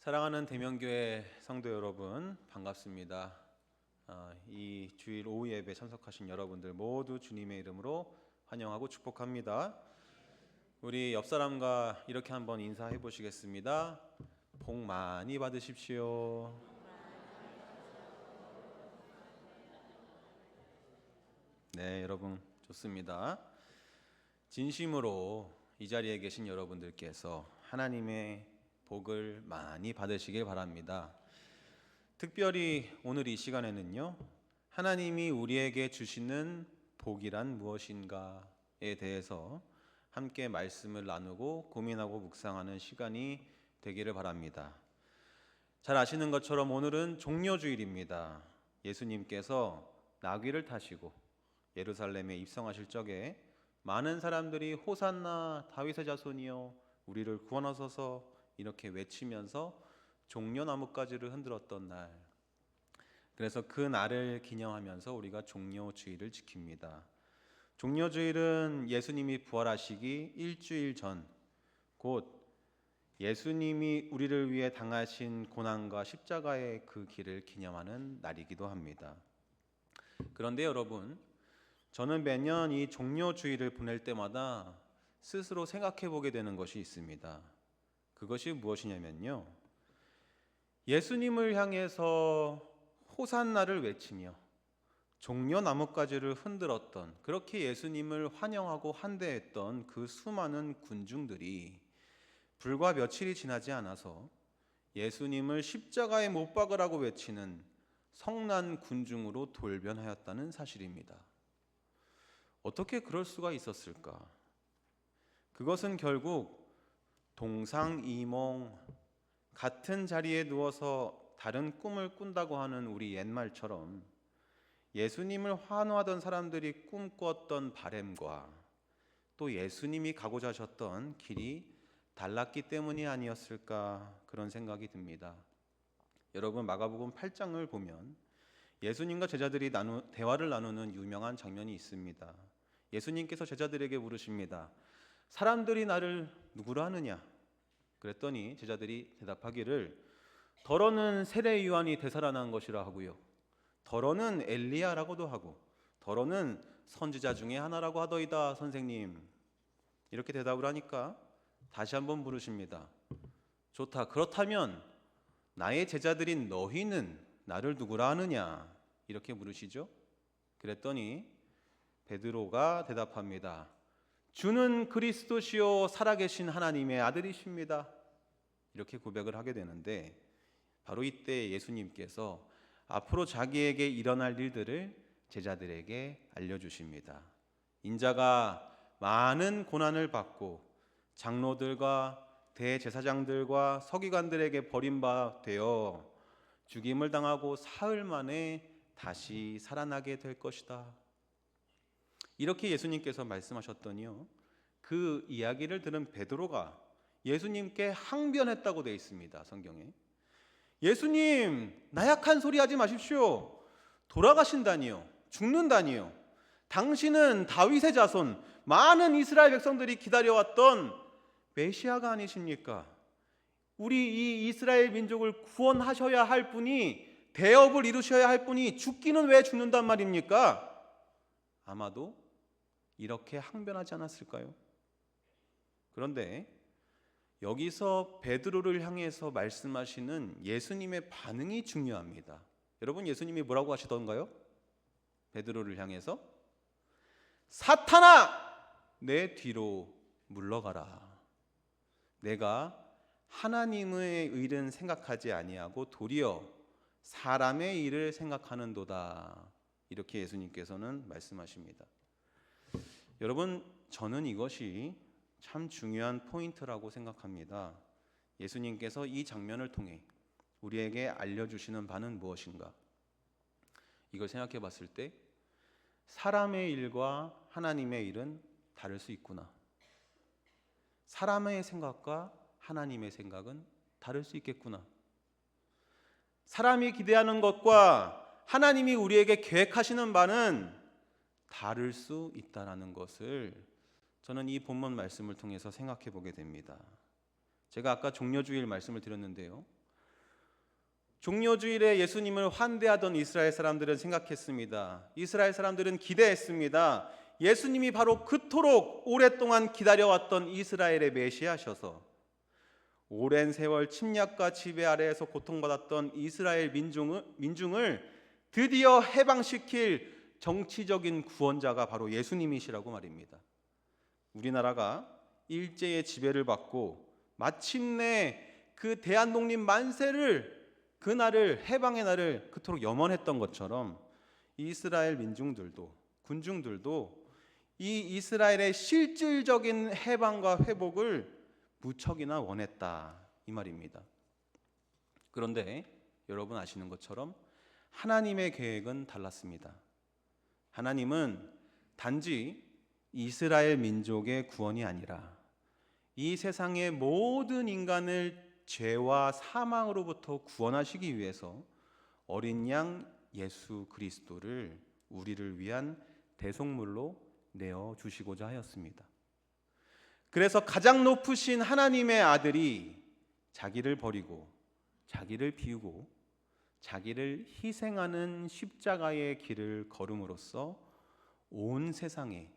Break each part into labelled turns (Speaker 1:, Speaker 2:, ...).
Speaker 1: 사랑하는 대명교회 성도 여러분, 반갑습니다. 이 주일 오후 예배 참석하신 여러분들 모두 주님의 이름으로 환영하고 축복합니다. 우리 옆 사람과 이렇게 한번 인사해 보시겠습니다. 복 많이 받으십시오. 네, 여러분 좋습니다. 진심으로 이 자리에 계신 여러분들께서 하나님의 복을 많이 받으시길 바랍니다. 특별히 오늘 이 시간에는요, 하나님이 우리에게 주시는 복이란 무엇인가에 대해서 함께 말씀을 나누고 고민하고 묵상하는 시간이 되기를 바랍니다. 잘 아시는 것처럼 오늘은 종려주일입니다. 예수님께서 나귀를 타시고 예루살렘에 입성하실 적에 많은 사람들이 호산나 다윗의 자손이여 우리를 구원하소서 이렇게 외치면서 종려나뭇가지를 흔들었던 날, 그래서 그 날을 기념하면서 우리가 종려주일을 지킵니다. 종려주일은 예수님이 부활하시기 일주일 전, 곧 예수님이 우리를 위해 당하신 고난과 십자가의 그 길을 기념하는 날이기도 합니다. 그런데 여러분, 저는 매년 이 종려주일을 보낼 때마다 스스로 생각해 보게 되는 것이 있습니다. 그것이 무엇이냐면요, 예수님을 향해서 호산나를 외치며 종려나뭇가지를 흔들었던, 그렇게 예수님을 환영하고 환대했던 그 수많은 군중들이 불과 며칠이 지나지 않아서 예수님을 십자가에 못 박으라고 외치는 성난 군중으로 돌변하였다는 사실입니다. 어떻게 그럴 수가 있었을까? 그것은 결국 동상이몽, 같은 자리에 누워서 다른 꿈을 꾼다고 하는 우리 옛말처럼 예수님을 환호하던 사람들이 꿈꿨던 바램과 또 예수님이 가고자 하셨던 길이 달랐기 때문이 아니었을까, 그런 생각이 듭니다. 여러분, 마가복음 8장을 보면 예수님과 제자들이 대화를 나누는 유명한 장면이 있습니다. 예수님께서 제자들에게 물으십니다. 사람들이 나를 누구로 하느냐? 그랬더니 제자들이 대답하기를 더러는 세례 요한이 되살아난 것이라 하고요, 더러는 엘리야라고도 하고 더러는 선지자 중에 하나라고 하더이다 선생님, 이렇게 대답을 하니까 다시 한번 물으십니다. 좋다, 그렇다면 나의 제자들인 너희는 나를 누구라 하느냐? 이렇게 물으시죠. 그랬더니 베드로가 대답합니다. 주는 그리스도시요 살아계신 하나님의 아들이십니다. 이렇게 고백을 하게 되는데, 바로 이때 예수님께서 앞으로 자기에게 일어날 일들을 제자들에게 알려주십니다. 인자가 많은 고난을 받고 장로들과 대제사장들과 서기관들에게 버림받아 죽임을 당하고 사흘 만에 다시 살아나게 될 것이다. 이렇게 예수님께서 말씀하셨더니요, 그 이야기를 들은 베드로가 예수님께 항변했다고 되어 있습니다. 성경에. 예수님, 나약한 소리 하지 마십시오. 돌아가신다니요, 죽는다니요. 당신은 다윗의 자손, 많은 이스라엘 백성들이 기다려왔던 메시아가 아니십니까? 우리 이 이스라엘 민족을 구원하셔야 할 분이, 대업을 이루셔야 할 분이 죽기는 왜 죽는단 말입니까? 아마도 이렇게 항변하지 않았을까요? 그런데 여기서 베드로를 향해서 말씀하시는 예수님의 반응이 중요합니다. 여러분, 예수님이 뭐라고 하시던가요? 베드로를 향해서 사탄아, 내 뒤로 물러가라. 내가 하나님의 일은 생각하지 아니하고 도리어 사람의 일을 생각하는도다. 이렇게 예수님께서는 말씀하십니다. 여러분, 저는 이것이 참 중요한 포인트라고 생각합니다. 예수님께서 이 장면을 통해 우리에게 알려주시는 바는 무엇인가? 이걸 생각해 봤을 때 사람의 일과 하나님의 일은 다를 수 있구나. 사람의 생각과 하나님의 생각은 다를 수 있겠구나. 사람이 기대하는 것과 하나님이 우리에게 계획하시는 바는 다를 수 있다는 것을 저는 이 본문 말씀을 통해서 생각해 보게 됩니다. 제가 아까 종려주일 말씀을 드렸는데요, 종려주일에 예수님을 환대하던 이스라엘 사람들은 생각했습니다. 이스라엘 사람들은 기대했습니다. 예수님이 바로 그토록 오랫동안 기다려왔던 이스라엘의 메시아셔서 오랜 세월 침략과 지배 아래에서 고통받았던 이스라엘 민중을 드디어 해방시킬 정치적인 구원자가 바로 예수님이시라고 말입니다. 우리나라가 일제의 지배를 받고 마침내 그 대한독립 만세를 그날을 해방의 날을 그토록 염원했던 것처럼 이스라엘 민중들도 군중들도 이 이스라엘의 실질적인 해방과 회복을 무척이나 원했다 이 말입니다. 그런데 여러분 아시는 것처럼 하나님의 계획은 달랐습니다. 하나님은 단지 이스라엘 민족의 구원이 아니라 이 세상의 모든 인간을 죄와 사망으로부터 구원하시기 위해서 어린 양 예수 그리스도를 우리를 위한 대속물로 내어 주시고자 하였습니다. 그래서 가장 높으신 하나님의 아들이 자기를 버리고 자기를 비우고 자기를 희생하는 십자가의 길을 걸음으로써 온 세상에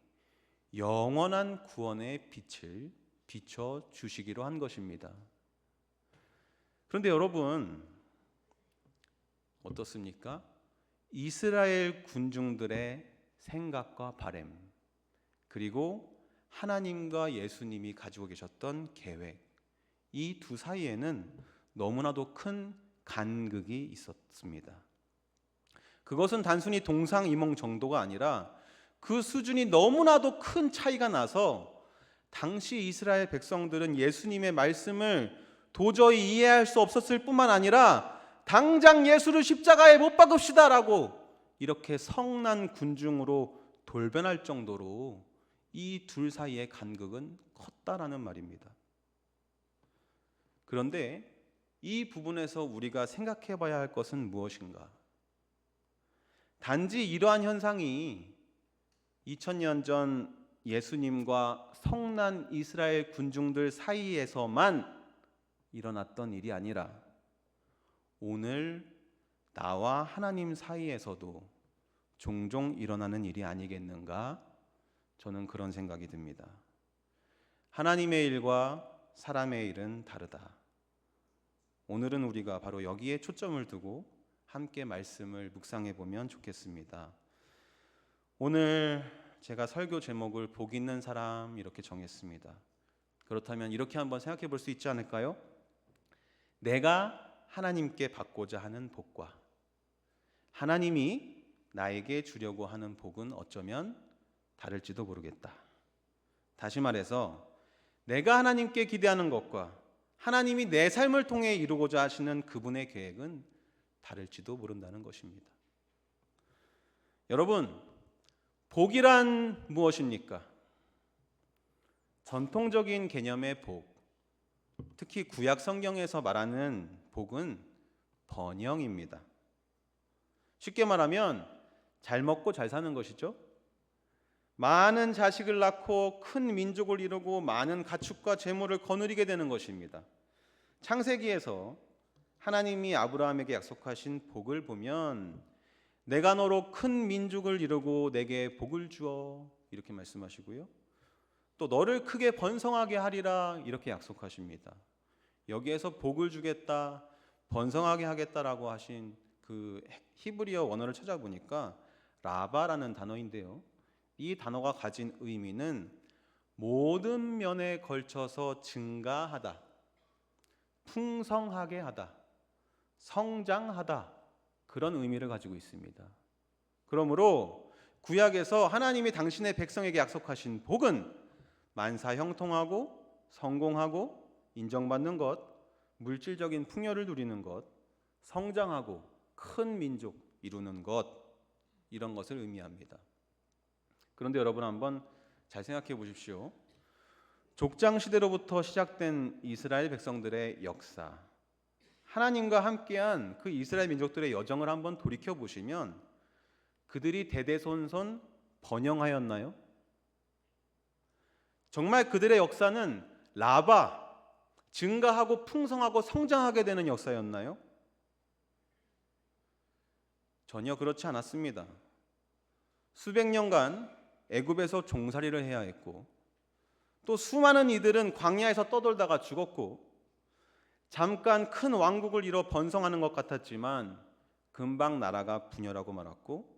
Speaker 1: 영원한 구원의 빛을 비춰 주시기로 한 것입니다. 그런데 여러분 어떻습니까? 이스라엘 군중들의 생각과 바람 그리고 하나님과 예수님이 가지고 계셨던 계획 이 두 사이에는 너무나도 큰 간극이 있었습니다. 그것은 단순히 동상이몽 정도가 아니라 그 수준이 너무나도 큰 차이가 나서 당시 이스라엘 백성들은 예수님의 말씀을 도저히 이해할 수 없었을 뿐만 아니라 당장 예수를 십자가에 못 박읍시다라고 이렇게 성난 군중으로 돌변할 정도로 이 둘 사이의 간극은 컸다라는 말입니다. 그런데 이 부분에서 우리가 생각해 봐야 할 것은 무엇인가? 단지 이러한 현상이 2000년 전 예수님과 성난 이스라엘 군중들 사이에서만 일어났던 일이 아니라 오늘 나와 하나님 사이에서도 종종 일어나는 일이 아니겠는가? 저는 그런 생각이 듭니다. 하나님의 일과 사람의 일은 다르다. 오늘은 우리가 바로 여기에 초점을 두고 함께 말씀을 묵상해 보면 좋겠습니다. 오늘 제가 설교 제목을 복 있는 사람 이렇게 정했습니다. 그렇다면 이렇게 한번 생각해 볼 수 있지 않을까요? 내가 하나님께 받고자 하는 복과 하나님이 나에게 주려고 하는 복은 어쩌면 다를지도 모르겠다. 다시 말해서 내가 하나님께 기대하는 것과 하나님이 내 삶을 통해 이루고자 하시는 그분의 계획은 다를지도 모른다는 것입니다. 여러분, 복이란 무엇입니까? 전통적인 개념의 복, 특히 구약 성경에서 말하는 복은 번영입니다. 쉽게 말하면 잘 먹고 잘 사는 것이죠. 많은 자식을 낳고 큰 민족을 이루고 많은 가축과 재물을 거느리게 되는 것입니다. 창세기에서 하나님이 아브라함에게 약속하신 복을 보면 내가 너로 큰 민족을 이루고 내게 복을 주어 이렇게 말씀하시고요. 또 너를 크게 번성하게 하리라 이렇게 약속하십니다. 여기에서 복을 주겠다, 번성하게 하겠다라고 하신 그 히브리어 원어를 찾아보니까 라바라는 단어인데요. 이 단어가 가진 의미는 모든 면에 걸쳐서 증가하다, 풍성하게 하다, 성장하다 그런 의미를 가지고 있습니다. 그러므로 구약에서 하나님이 당신의 백성에게 약속하신 복은 만사 형통하고 성공하고 인정받는 것, 물질적인 풍요를 누리는 것, 성장하고 큰 민족 이루는 것 이런 것을 의미합니다. 그런데 여러분 한번 잘 생각해 보십시오. 족장 시대로부터 시작된 이스라엘 백성들의 역사, 하나님과 함께한 그 이스라엘 민족들의 여정을 한번 돌이켜 보시면 그들이 대대손손 번영하였나요? 정말 그들의 역사는 라바, 증가하고 풍성하고 성장하게 되는 역사였나요? 전혀 그렇지 않았습니다. 수백 년간 애굽에서 종살이를 해야 했고, 또 수많은 이들은 광야에서 떠돌다가 죽었고, 잠깐 큰 왕국을 이뤄 번성하는 것 같았지만 금방 나라가 분열하고 말았고,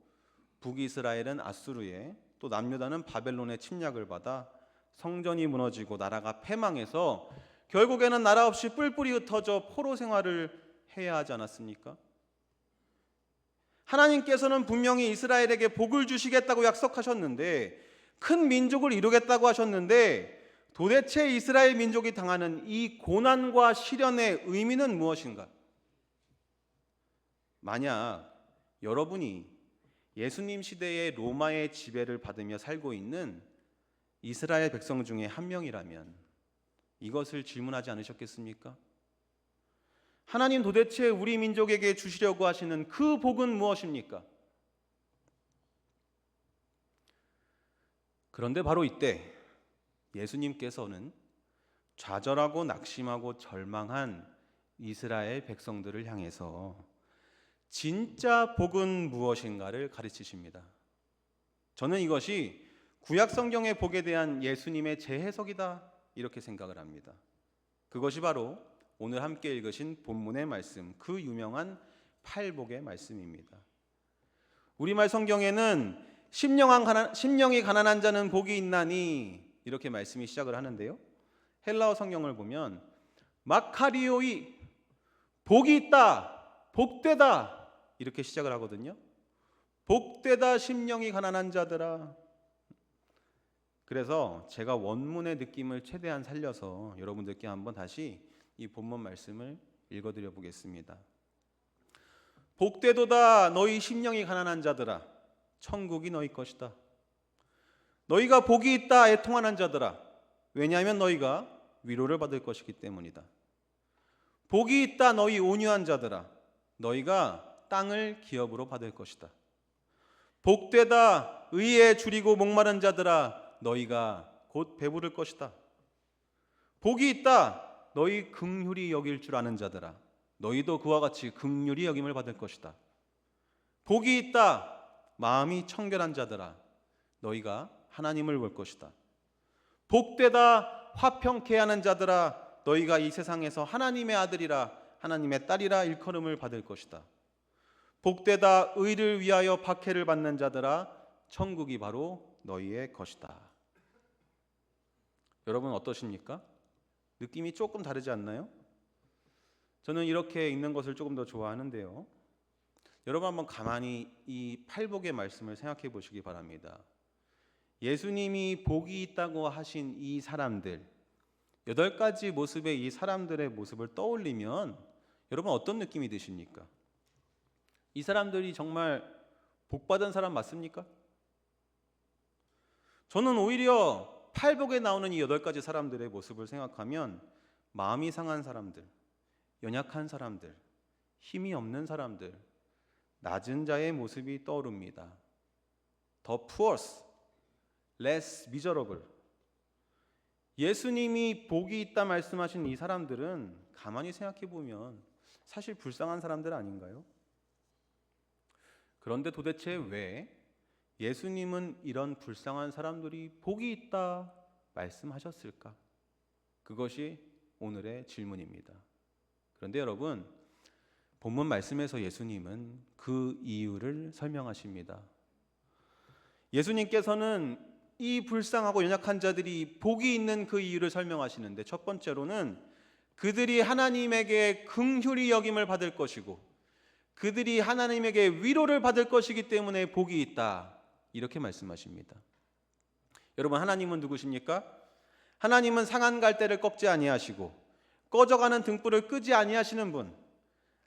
Speaker 1: 북이스라엘은 아수르에, 또 남유다는 바벨론의 침략을 받아 성전이 무너지고 나라가 패망해서 결국에는 나라 없이 뿔뿔이 흩어져 포로 생활을 해야 하지 않았습니까? 하나님께서는 분명히 이스라엘에게 복을 주시겠다고 약속하셨는데, 큰 민족을 이루겠다고 하셨는데, 도대체 이스라엘 민족이 당하는 이 고난과 시련의 의미는 무엇인가? 만약 여러분이 예수님 시대의 로마의 지배를 받으며 살고 있는 이스라엘 백성 중에 한 명이라면 이것을 질문하지 않으셨겠습니까? 하나님 도대체 우리 민족에게 주시려고 하시는 그 복은 무엇입니까? 그런데 바로 이때 예수님께서는 좌절하고 낙심하고 절망한 이스라엘 백성들을 향해서 진짜 복은 무엇인가를 가르치십니다. 저는 이것이 구약 성경의 복에 대한 예수님의 재해석이다, 이렇게 생각을 합니다. 그것이 바로 오늘 함께 읽으신 본문의 말씀, 그 유명한 팔복의 말씀입니다. 우리말 성경에는 심령이 가난한 자는 복이 있나니, 이렇게 말씀이 시작을 하는데요, 헬라어 성경을 보면 마카리오이, 복이 있다, 복되다, 이렇게 시작을 하거든요. 복되다 심령이 가난한 자들아. 그래서 제가 원문의 느낌을 최대한 살려서 여러분들께 한번 다시 이 본문 말씀을 읽어드려 보겠습니다. 복되도다 너희 심령이 가난한 자들아, 천국이 너희 것이다. 너희가 복이 있다 애통하는 자들아, 왜냐하면 너희가 위로를 받을 것이기 때문이다. 복이 있다 너희 온유한 자들아, 너희가 땅을 기업으로 받을 것이다. 복되다 의에 줄이고 목마른 자들아, 너희가 곧 배부를 것이다. 복이 있다 너희 긍휼히 여길 줄 아는 자들아, 너희도 그와 같이 긍휼히 여김을 받을 것이다. 복이 있다 마음이 청결한 자들아, 너희가 하나님을 볼 것이다. 복되다 화평케 하는 자들아, 너희가 이 세상에서 하나님의 아들이라 하나님의 딸이라 일컬음을 받을 것이다. 복되다 의를 위하여 박해를 받는 자들아, 천국이 바로 너희의 것이다. 여러분 어떠십니까? 느낌이 조금 다르지 않나요? 저는 이렇게 읽는 것을 조금 더 좋아하는데요, 여러분 한번 가만히 이 팔복의 말씀을 생각해 보시기 바랍니다. 예수님이 복이 있다고 하신 이 사람들, 8가지 모습의 이 사람들의 모습을 떠올리면 여러분 어떤 느낌이 드십니까? 이 사람들이 정말 복받은 사람 맞습니까? 저는 오히려 팔복에 나오는 이 8가지 사람들의 모습을 생각하면 마음이 상한 사람들, 연약한 사람들, 힘이 없는 사람들, 낮은 자의 모습이 떠오릅니다. The poor, less miserable. 예수님이 복이 있다 말씀하신 이 사람들은 가만히 생각해 보면 사실 불쌍한 사람들 아닌가요? 그런데 도대체 왜 예수님은 이런 불쌍한 사람들이 복이 있다 말씀하셨을까? 그것이 오늘의 질문입니다. 그런데 여러분, 본문 말씀에서 예수님은 그 이유를 설명하십니다. 예수님께서는 이 불쌍하고 연약한 자들이 복이 있는 그 이유를 설명하시는데, 첫 번째로는 그들이 하나님에게 긍휼히 여김을 받을 것이고 그들이 하나님에게 위로를 받을 것이기 때문에 복이 있다, 이렇게 말씀하십니다. 여러분, 하나님은 누구십니까? 하나님은 상한 갈대를 꺾지 아니하시고 꺼져가는 등불을 끄지 아니하시는 분,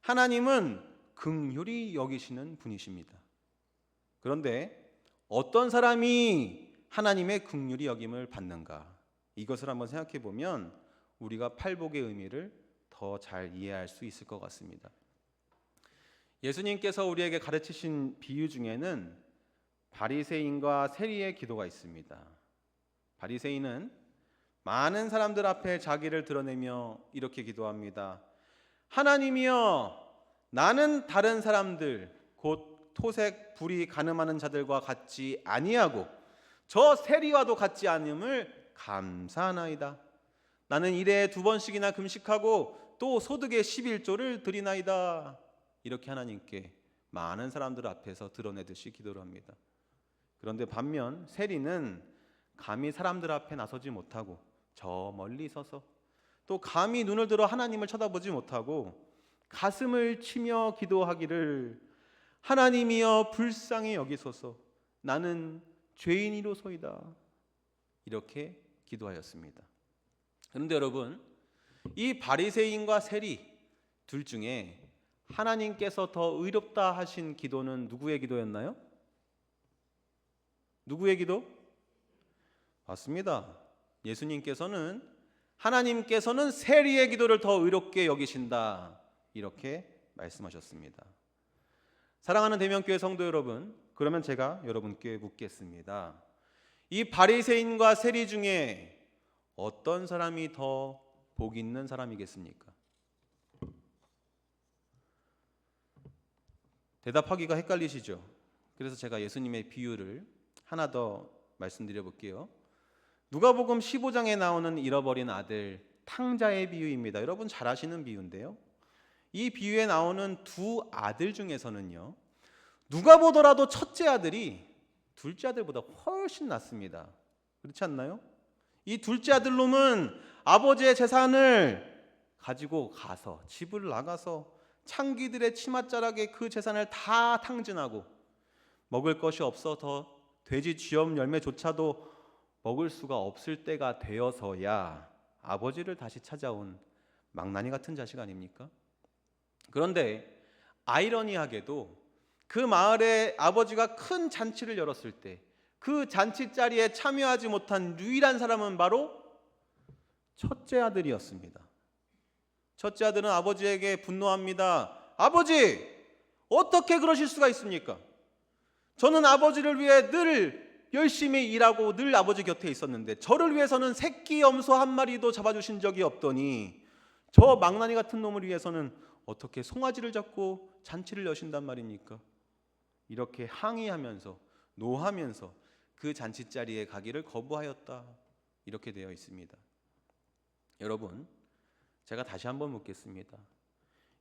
Speaker 1: 하나님은 긍휼히 여기시는 분이십니다. 그런데 어떤 사람이 하나님의 긍휼히 여김을 받는가, 이것을 한번 생각해 보면 우리가 팔복의 의미를 더 잘 이해할 수 있을 것 같습니다. 예수님께서 우리에게 가르치신 비유 중에는 바리새인과 세리의 기도가 있습니다. 바리새인은 많은 사람들 앞에 자기를 드러내며 이렇게 기도합니다. 하나님이여, 나는 다른 사람들, 곧 토색 불이 가늠하는 자들과 같지 아니하고 저 세리와도 같지 않음을 감사하나이다. 나는 일에 2번씩이나 금식하고 또 소득의 11조를 드리나이다. 이렇게 하나님께 많은 사람들 앞에서 드러내듯이 기도를 합니다. 그런데 반면 세리는 감히 사람들 앞에 나서지 못하고 저 멀리 서서 또 감히 눈을 들어 하나님을 쳐다보지 못하고 가슴을 치며 기도하기를 하나님이여 불쌍히 여기소서 나는 죄인이로소이다. 이렇게 기도하였습니다. 그런데 여러분, 이 바리새인과 세리 둘 중에 하나님께서 더 의롭다 하신 기도는 누구의 기도였나요? 누구의 기도? 맞습니다. 하나님께서는 세리의 기도를 더 의롭게 여기신다. 이렇게 말씀하셨습니다. 사랑하는 대명교회 성도 여러분, 그러면 제가 여러분께 묻겠습니다. 이 바리새인과 세리 중에 어떤 사람이 더 복 있는 사람이겠습니까? 대답하기가 헷갈리시죠? 그래서 제가 예수님의 비유를 하나 더 말씀드려 볼게요. 누가복음 15장에 나오는 잃어버린 아들 탕자의 비유입니다. 여러분 잘 아시는 비유인데요. 이 비유에 나오는 두 아들 중에서는요, 누가 보더라도 첫째 아들이 둘째 아들보다 훨씬 낫습니다. 그렇지 않나요? 이 둘째 아들 놈은 아버지의 재산을 가지고 가서 집을 나가서 창기들의 치맛자락에 그 재산을 다 탕진하고 먹을 것이 없어서 돼지 쥐염 열매조차도 먹을 수가 없을 때가 되어서야 아버지를 다시 찾아온 망나니 같은 자식 아닙니까? 그런데 아이러니하게도 그 마을에 아버지가 큰 잔치를 열었을 때 그 잔치 자리에 참여하지 못한 유일한 사람은 바로 첫째 아들이었습니다. 첫째 아들은 아버지에게 분노합니다. 아버지, 어떻게 그러실 수가 있습니까? 저는 아버지를 위해 늘 열심히 일하고 늘 아버지 곁에 있었는데 저를 위해서는 새끼 염소 한 마리도 잡아주신 적이 없더니 저 망나니 같은 놈을 위해서는 어떻게 송아지를 잡고 잔치를 여신단 말입니까? 이렇게 항의하면서 노하면서 그 잔치 자리에 가기를 거부하였다. 이렇게 되어 있습니다. 여러분, 제가 다시 한번 묻겠습니다.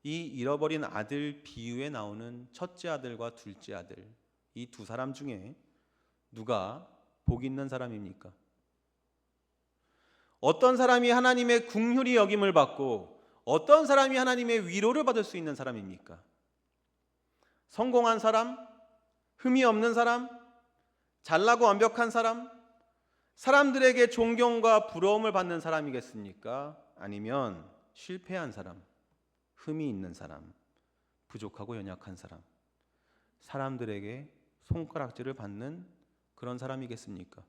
Speaker 1: 이 잃어버린 아들 비유에 나오는 첫째 아들과 둘째 아들, 이 두 사람 중에 누가 복 있는 사람입니까? 어떤 사람이 하나님의 긍휼히 여김을 받고 어떤 사람이 하나님의 위로를 받을 수 있는 사람입니까? 성공한 사람? 흠이 없는 사람? 잘나고 완벽한 사람? 사람들에게 존경과 부러움을 받는 사람이겠습니까? 아니면 실패한 사람, 흠이 있는 사람, 부족하고 연약한 사람, 사람들에게 손가락질을 받는 그런 사람이겠습니까?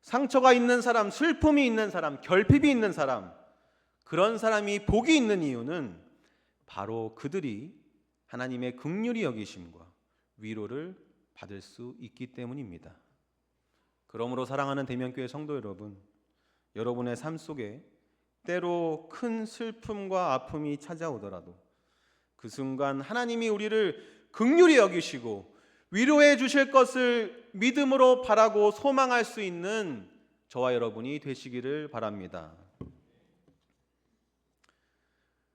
Speaker 1: 상처가 있는 사람, 슬픔이 있는 사람, 결핍이 있는 사람, 그런 사람이 복이 있는 이유는 바로 그들이 하나님의 긍휼히 여기심과 위로를 받을 수 있기 때문입니다. 그러므로 사랑하는 대명교회 성도 여러분, 여러분의 삶 속에 때로 큰 슬픔과 아픔이 찾아오더라도 그 순간 하나님이 우리를 긍휼히 여기시고 위로해 주실 것을 믿음으로 바라고 소망할 수 있는 저와 여러분이 되시기를 바랍니다.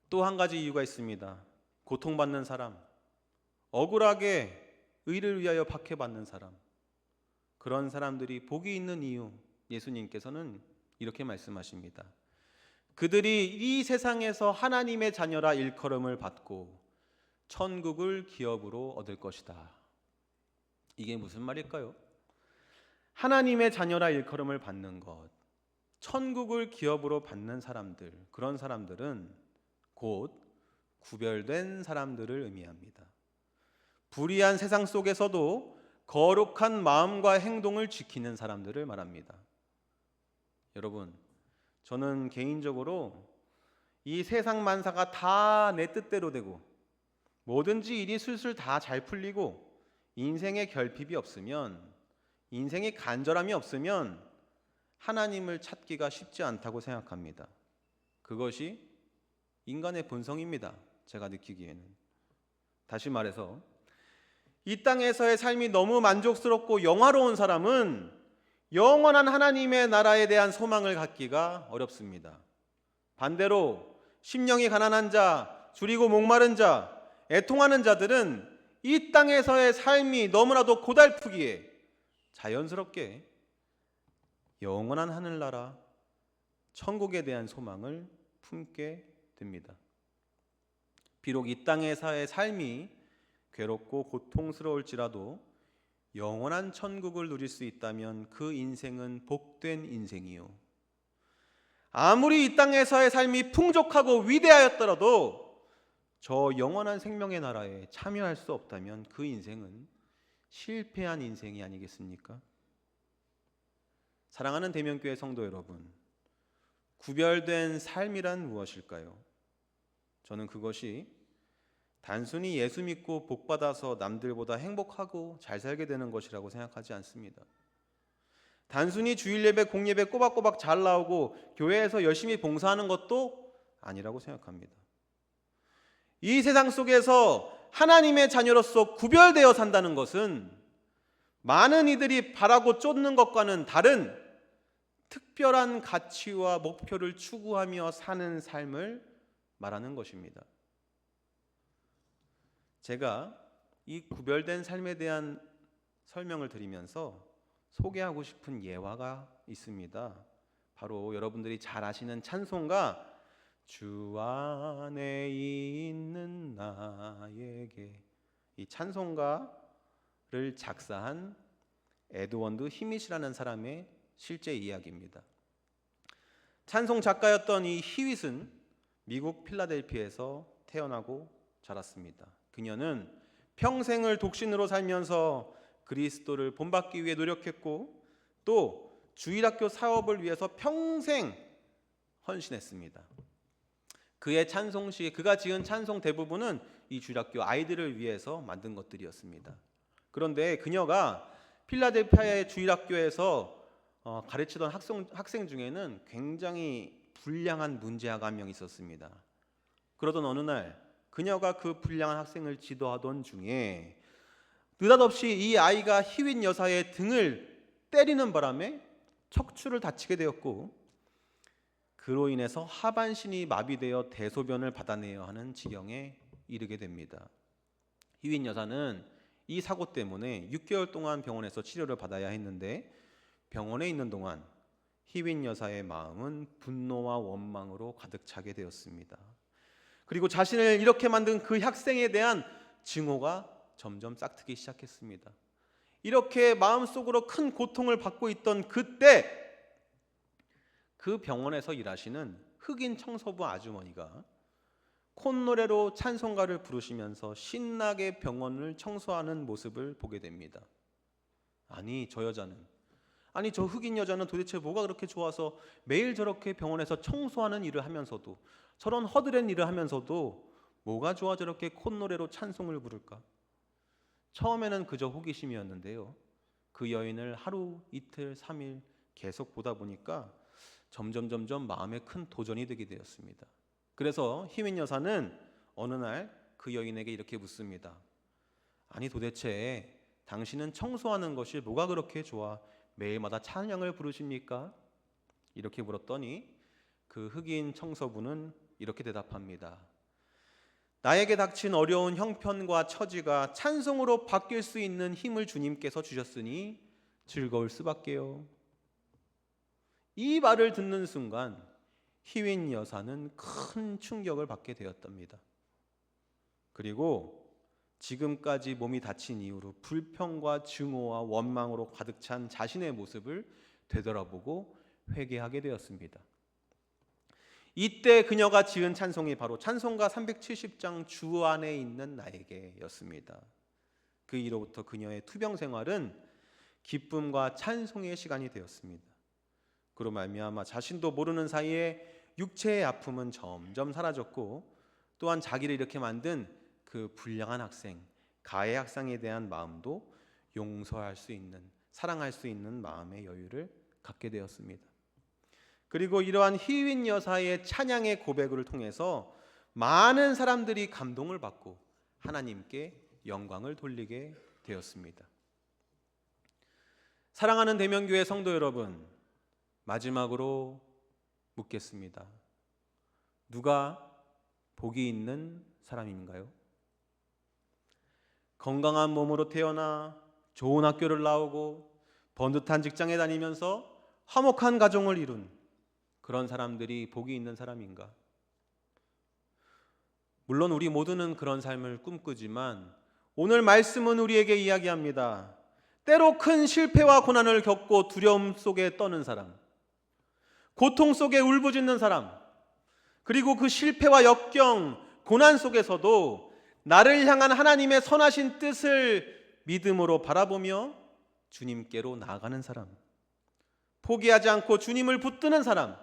Speaker 1: 또 한 가지 이유가 있습니다. 고통받는 사람, 억울하게 의를 위하여 박해받는 사람, 그런 사람들이 복이 있는 이유, 예수님께서는 이렇게 말씀하십니다. 그들이 이 세상에서 하나님의 자녀라 일컬음을 받고 천국을 기업으로 얻을 것이다. 이게 무슨 말일까요? 하나님의 자녀라 일컬음을 받는 것, 천국을 기업으로 받는 사람들, 그런 사람들은 곧 구별된 사람들을 의미합니다. 불의한 세상 속에서도 거룩한 마음과 행동을 지키는 사람들을 말합니다. 여러분, 저는 개인적으로 이 세상 만사가 다 내 뜻대로 되고 뭐든지 일이 술술 다 잘 풀리고 인생에 결핍이 없으면, 인생에 간절함이 없으면 하나님을 찾기가 쉽지 않다고 생각합니다. 그것이 인간의 본성입니다. 제가 느끼기에는. 다시 말해서 이 땅에서의 삶이 너무 만족스럽고 영화로운 사람은 영원한 하나님의 나라에 대한 소망을 갖기가 어렵습니다. 반대로 심령이 가난한 자, 줄이고 목마른 자, 애통하는 자들은 이 땅에서의 삶이 너무나도 고달프기에 자연스럽게 영원한 하늘나라, 천국에 대한 소망을 품게 됩니다. 비록 이 땅에서의 삶이 괴롭고 고통스러울지라도 영원한 천국을 누릴 수 있다면 그 인생은 복된 인생이요. 아무리 이 땅에서의 삶이 풍족하고 위대하였더라도 저 영원한 생명의 나라에 참여할 수 없다면 그 인생은 실패한 인생이 아니겠습니까? 사랑하는 대면교회 성도 여러분, 구별된 삶이란 무엇일까요? 저는 그것이 단순히 예수 믿고 복받아서 남들보다 행복하고 잘 살게 되는 것이라고 생각하지 않습니다. 단순히 주일 예배, 공예배 꼬박꼬박 잘 나오고 교회에서 열심히 봉사하는 것도 아니라고 생각합니다. 이 세상 속에서 하나님의 자녀로서 구별되어 산다는 것은 많은 이들이 바라고 쫓는 것과는 다른 특별한 가치와 목표를 추구하며 사는 삶을 말하는 것입니다. 제가 이 구별된 삶에 대한 설명을 드리면서 소개하고 싶은 예화가 있습니다. 바로 여러분들이 잘 아시는 찬송가 주 안에 있는 나에게, 이 찬송가를 작사한 에드원드 히밋이라는 사람의 실제 이야기입니다. 찬송 작가였던 이 히밋은 미국 필라델피아에서 태어나고 자랐습니다. 그녀는 평생을 독신으로 살면서 그리스도를 본받기 위해 노력했고 또 주일학교 사업을 위해서 평생 헌신했습니다. 그의 찬송시, 그가 지은 찬송 대부분은 이 주일학교 아이들을 위해서 만든 것들이었습니다. 그런데 그녀가 필라델피아의 주일학교에서 가르치던 학생 중에는 굉장히 불량한 문제아가 한 명 있었습니다. 그러던 어느 날 그녀가 그 불량한 학생을 지도하던 중에 느닷없이 이 아이가 히윗 여사의 등을 때리는 바람에 척추를 다치게 되었고 그로 인해서 하반신이 마비되어 대소변을 받아내야 하는 지경에 이르게 됩니다. 히윗 여사는 이 사고 때문에 6개월 동안 병원에서 치료를 받아야 했는데 병원에 있는 동안 히윗 여사의 마음은 분노와 원망으로 가득 차게 되었습니다. 그리고 자신을 이렇게 만든 그 학생에 대한 증오가 점점 싹트기 시작했습니다. 이렇게 마음속으로 큰 고통을 받고 있던 그때 그 병원에서 일하시는 흑인 청소부 아주머니가 콧노래로 찬송가를 부르시면서 신나게 병원을 청소하는 모습을 보게 됩니다. 아니 저 흑인 여자는 도대체 뭐가 그렇게 좋아서 매일 저렇게 병원에서 청소하는 일을 하면서도, 저런 허드렛 일을 하면서도 뭐가 좋아 저렇게 콧노래로 찬송을 부를까? 처음에는 그저 호기심이었는데요, 그 여인을 하루, 이틀, 3일 계속 보다 보니까 점점 마음에 큰 도전이 되게 되었습니다. 그래서 히밋 여사는 어느 날 그 여인에게 이렇게 묻습니다. 아니 도대체 당신은 청소하는 것이 뭐가 그렇게 좋아 매일마다 찬양을 부르십니까? 이렇게 물었더니 그 흑인 청소부는 이렇게 대답합니다. 나에게 닥친 어려운 형편과 처지가 찬송으로 바뀔 수 있는 힘을 주님께서 주셨으니 즐거울 수밖에요. 이 말을 듣는 순간 히윗 여사는 큰 충격을 받게 되었답니다. 그리고 지금까지 몸이 다친 이후로 불평과 증오와 원망으로 가득 찬 자신의 모습을 되돌아보고 회개하게 되었습니다. 이때 그녀가 지은 찬송이 바로 찬송가 370장 주 안에 있는 나에게 였습니다. 그 이후로부터 그녀의 투병 생활은 기쁨과 찬송의 시간이 되었습니다. 그로 말미암아 자신도 모르는 사이에 육체의 아픔은 점점 사라졌고 또한 자기를 이렇게 만든 그 불량한 학생, 가해 학생에 대한 마음도 용서할 수 있는, 사랑할 수 있는 마음의 여유를 갖게 되었습니다. 그리고 이러한 히윗 여사의 찬양의 고백을 통해서 많은 사람들이 감동을 받고 하나님께 영광을 돌리게 되었습니다. 사랑하는 대면교회 성도 여러분, 마지막으로 묻겠습니다. 누가 복이 있는 사람인가요? 건강한 몸으로 태어나 좋은 학교를 나오고 번듯한 직장에 다니면서 화목한 가정을 이룬 그런 사람들이 복이 있는 사람인가? 물론 우리 모두는 그런 삶을 꿈꾸지만 오늘 말씀은 우리에게 이야기합니다. 때로 큰 실패와 고난을 겪고 두려움 속에 떠는 사람, 고통 속에 울부짖는 사람, 그리고 그 실패와 역경, 고난 속에서도 나를 향한 하나님의 선하신 뜻을 믿음으로 바라보며 주님께로 나아가는 사람, 포기하지 않고 주님을 붙드는 사람,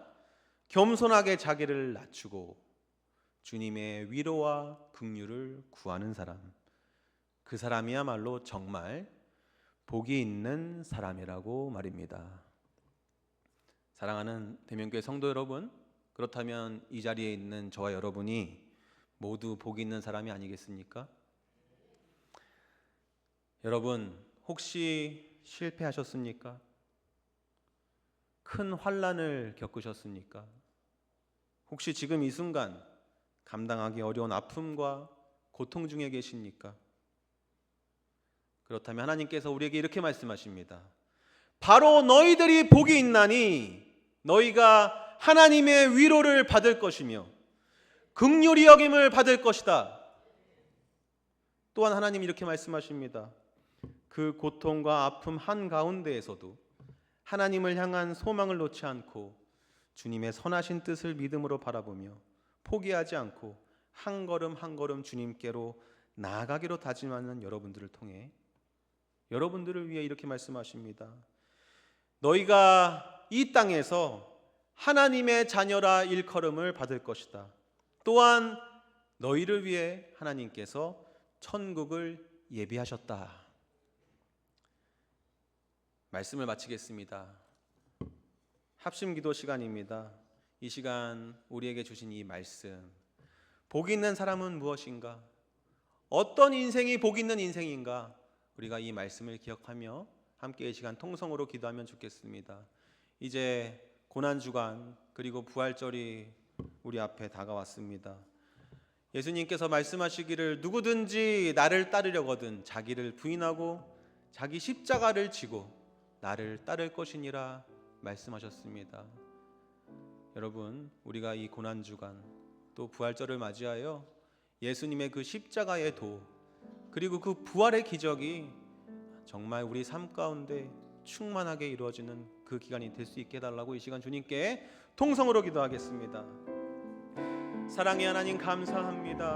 Speaker 1: 겸손하게 자기를 낮추고 주님의 위로와 긍휼을 구하는 사람, 그 사람이야말로 정말 복이 있는 사람이라고 말입니다. 사랑하는 대면교회 성도 여러분, 그렇다면 이 자리에 있는 저와 여러분이 모두 복이 있는 사람이 아니겠습니까? 여러분, 혹시 실패하셨습니까? 큰 환난을 겪으셨습니까? 혹시 지금 이 순간 감당하기 어려운 아픔과 고통 중에 계십니까? 그렇다면 하나님께서 우리에게 이렇게 말씀하십니다. 바로 너희들이 복이 있나니 너희가 하나님의 위로를 받을 것이며 긍휼히 여김을 받을 것이다. 또한 하나님 이렇게 말씀하십니다. 그 고통과 아픔 한가운데에서도 하나님을 향한 소망을 놓지 않고 주님의 선하신 뜻을 믿음으로 바라보며 포기하지 않고 한 걸음 한 걸음 주님께로 나아가기로 다짐하는 여러분들을 통해 여러분들을 위해 이렇게 말씀하십니다. 너희가 이 땅에서 하나님의 자녀라 일컬음을 받을 것이다. 또한 너희를 위해 하나님께서 천국을 예비하셨다. 말씀을 마치겠습니다. 합심기도 시간입니다. 이 시간 우리에게 주신 이 말씀, 복 있는 사람은 무엇인가? 어떤 인생이 복 있는 인생인가? 우리가 이 말씀을 기억하며 함께 이 시간 통성으로 기도하면 좋겠습니다. 이제 고난주간 그리고 부활절이 우리 앞에 다가왔습니다. 예수님께서 말씀하시기를 누구든지 나를 따르려거든 자기를 부인하고 자기 십자가를 지고 나를 따를 것이니라 말씀하셨습니다. 여러분, 우리가 이 고난주간 또 부활절을 맞이하여 예수님의 그 십자가의 도 그리고 그 부활의 기적이 정말 우리 삶 가운데 충만하게 이루어지는 그 기간이 될 수 있게 해달라고 이 시간 주님께 통성으로 기도하겠습니다. 사랑의 하나님 감사합니다.